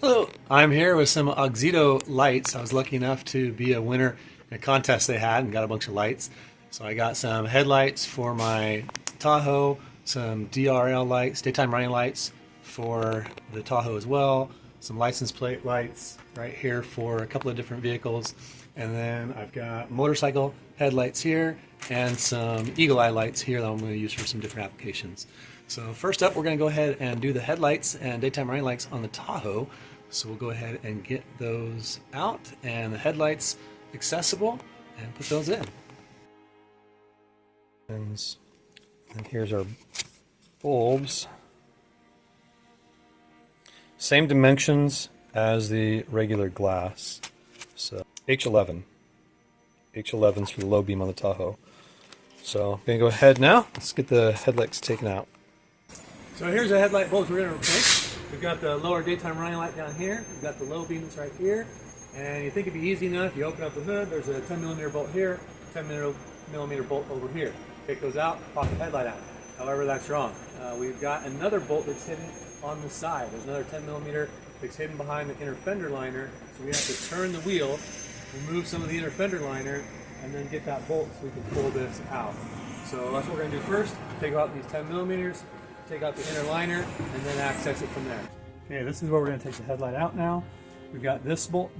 Hello, I'm here with some Auxito lights. I was lucky enough to be a winner in a contest they had and got a bunch of lights. So I got some headlights for my Tahoe, some DRL lights, daytime running lights for the Tahoe as well, some license plate lights right here for a couple of different vehicles, and then I've got motorcycle headlights here and some eagle eye lights here that I'm going to use for some different applications. So first up, we're going to go ahead and do the headlights and daytime running lights on the Tahoe. So we'll go ahead and get those out and the headlights accessible and put those in. And here's our bulbs. Same dimensions as the regular glass. So H11. H11's for the low beam on the Tahoe. So I'm going to go ahead now. Let's get the headlights taken out. So here's the headlight bulbs we're going to replace. We've got the lower daytime running light down here. We've got the low beams right here. And you think it'd be easy enough. You open up the hood, there's a 10mm bolt here, 10mm bolt over here. Take those out, pop the headlight out. However, that's wrong. We've got another bolt that's hidden on the side. There's another 10mm that's hidden behind the inner fender liner. So we have to turn the wheel, remove some of the inner fender liner, and then get that bolt so we can pull this out. So that's what we're going to do first. Take out these 10mm, take out the inner liner, and then access it from there. Okay, this is where we're going to take the headlight out now. We've got this bolt,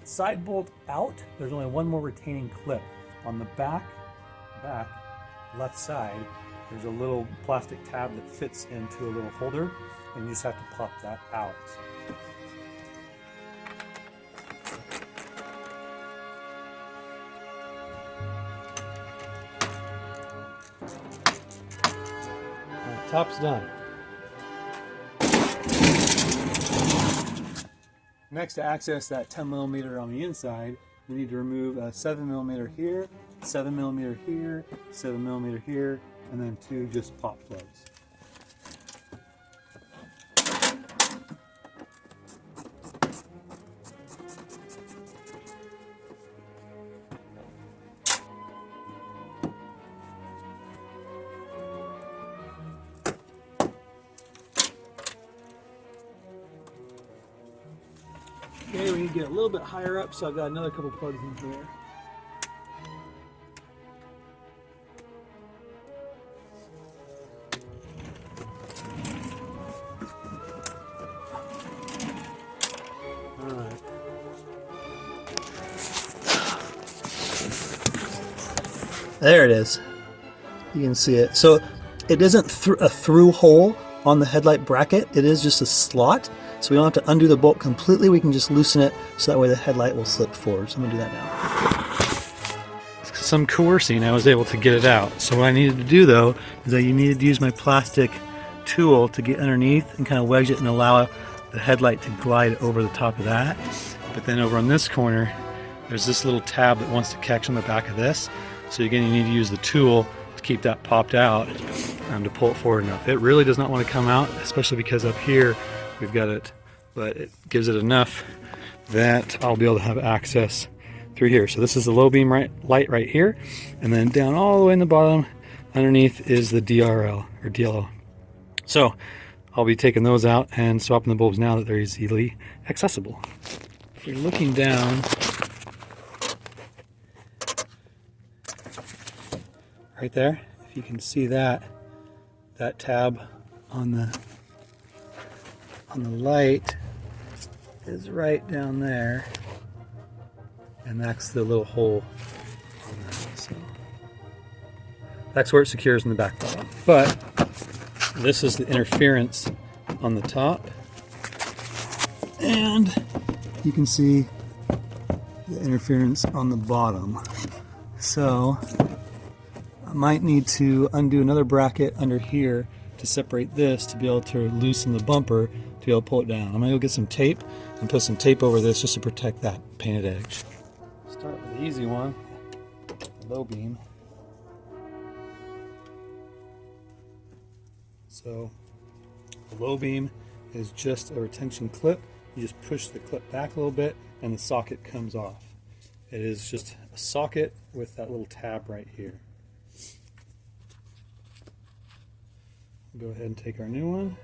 side bolt out. There's only one more retaining clip. On the back left side, there's a little plastic tab that fits into a little holder, and you just have to pop that out. Top's done. Next, to access that 10mm on the inside, we need to remove a 7mm here, 7mm here, 7mm here, and then two just pop plugs. Okay, we need to get a little bit higher up, so I've got another couple plugs in here. Alright. There it is. You can see it. So it isn't a through hole on the headlight bracket, it is just a slot. So we don't have to undo the bolt completely, we can just loosen it so that way the headlight will slip forward. So I'm going to do that now. Some coercing, I was able to get it out. So what I needed to do though, is that you needed to use my plastic tool to get underneath and kind of wedge it and allow the headlight to glide over the top of that. But then over on this corner, there's this little tab that wants to catch on the back of this. So again, you need to use the tool to keep that popped out to pull it forward enough. It really does not want to come out, especially because up here we've got it, but it gives it enough that I'll be able to have access through here. So this is the low beam light right here, and then down all the way in the bottom underneath is the DRL or DLO. So I'll be taking those out and swapping the bulbs now that they're easily accessible. If you're looking down right there, if you can see that tab on the light is right down there, and that's the little hole on that. So that's where it secures in the back bottom. But this is the interference on the top, and you can see the interference on the bottom. So I might need to undo another bracket under here to separate this to be able to loosen the bumper to be able to pull it down. I'm going to go get some tape and put some tape over this just to protect that painted edge. Start with the easy one, the low beam. So the low beam is just a retention clip. You just push the clip back a little bit and the socket comes off. It is just a socket with that little tab right here. Go ahead and take our new one.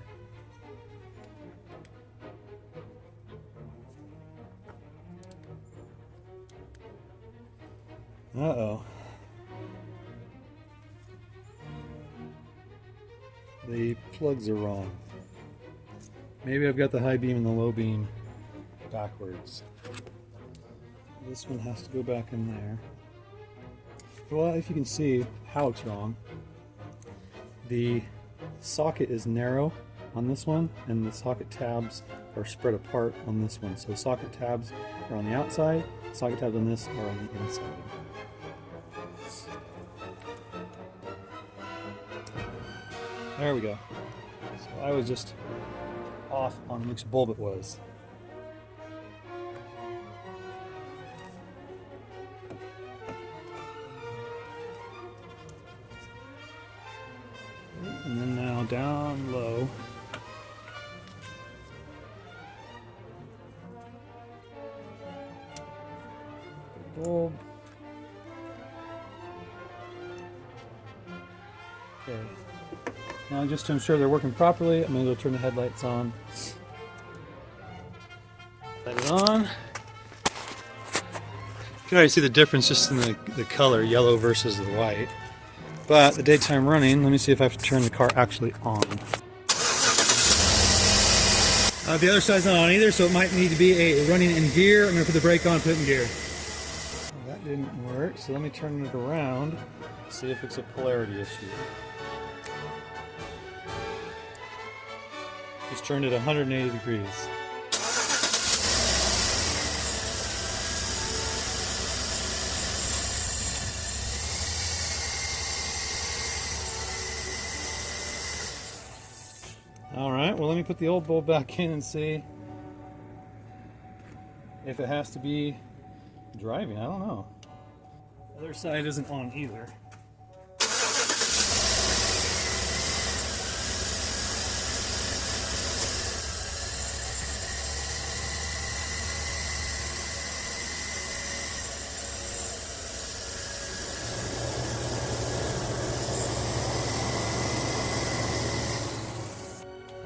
Uh-oh. The plugs are wrong. Maybe I've got the high beam and the low beam backwards. This one has to go back in there. Well, if you can see how it's wrong, the socket is narrow on this one, and the socket tabs are spread apart on this one. So socket tabs are on the outside, socket tabs on this are on the inside. There we go. So I was just off on which bulb it was. And then now down low. Bulb. Okay. Now just to ensure they're working properly, I'm going to go turn the headlights on. Light it on. You can already see the difference just in the color, yellow versus the white. But the daytime running, let me see if I have to turn the car actually on. The other side's not on either, so it might need to be a running in gear. I'm going to put the brake on, put it in gear. Well, that didn't work, so let me turn it around, see if it's a polarity issue. Just turned it 180 degrees. Alright, well let me put the old bulb back in and see if it has to be driving. I don't know. The other side isn't on either.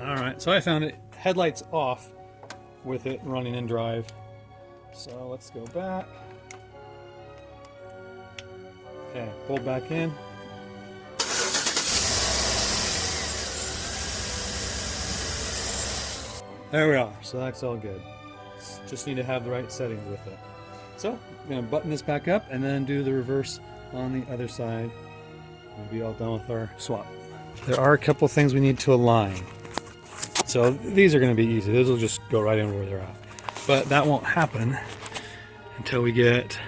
Alright, so I found it. Headlights off with it running in drive. So let's go back. Okay, pull back in. There we are. So that's all good. Just need to have the right settings with it. So I'm going to button this back up and then do the reverse on the other side. We'll be all done with our swap. There are a couple things we need to align. So these are going to be easy. Those will just go right in where they're at. But that won't happen until we get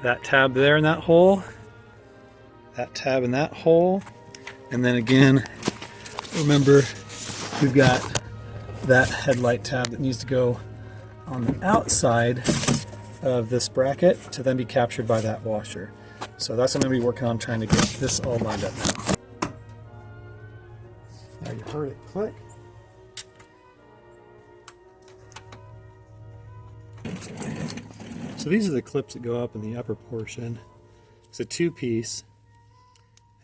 that tab there in that hole, that tab in that hole, and then again, remember we've got that headlight tab that needs to go on the outside of this bracket to then be captured by that washer. So that's what I'm going to be working on, trying to get this all lined up now. Now you heard it click. So these are the clips that go up in the upper portion. It's a two-piece,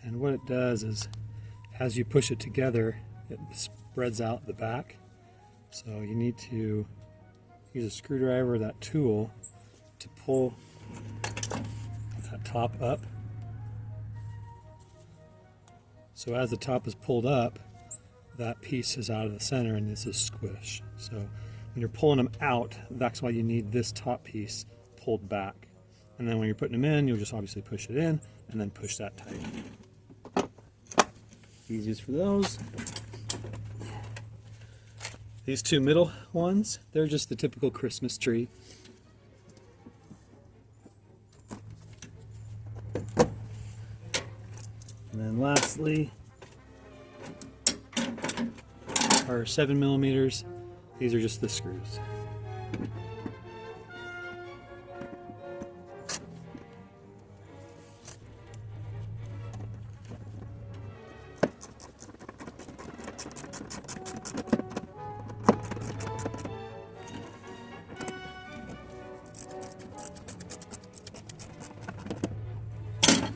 and what it does is as you push it together, it spreads out the back. So you need to use a screwdriver, that tool, to pull that top up. So as the top is pulled up, that piece is out of the center and this is squish. So when you're pulling them out, that's why you need this top piece pulled back. And then when you're putting them in, you'll just obviously push it in and then push that tight. Easiest for those. These two middle ones, they're just the typical Christmas tree. And then lastly, our 7mm. These are just the screws.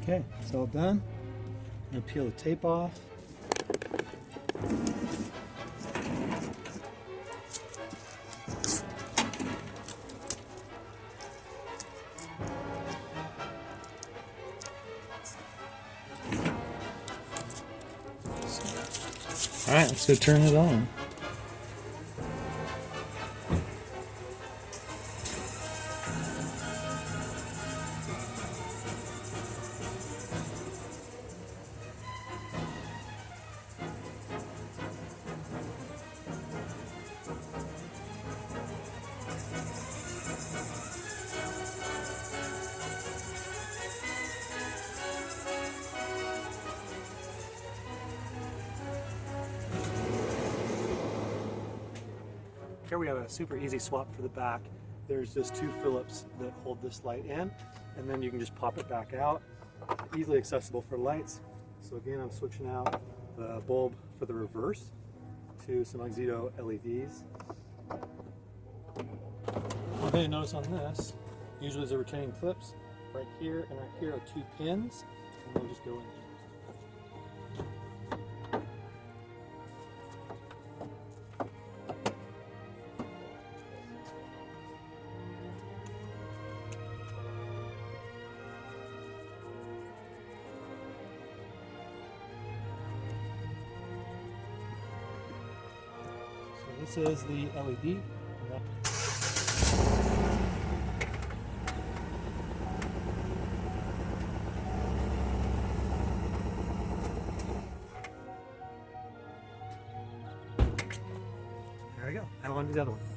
Okay, it's all done. I'm going to peel the tape off. All right, let's go turn it on. Here we have a super easy swap for the back. There's just 2 Phillips that hold this light in, and then you can just pop it back out. Easily accessible for lights. So again, I'm switching out the bulb for the reverse to some Auxito LEDs. One thing to notice on this, usually there's a retaining clips. Right here and right here are 2 pins, and they'll just go in. This is the LED. There we go. I don't want to do the other one.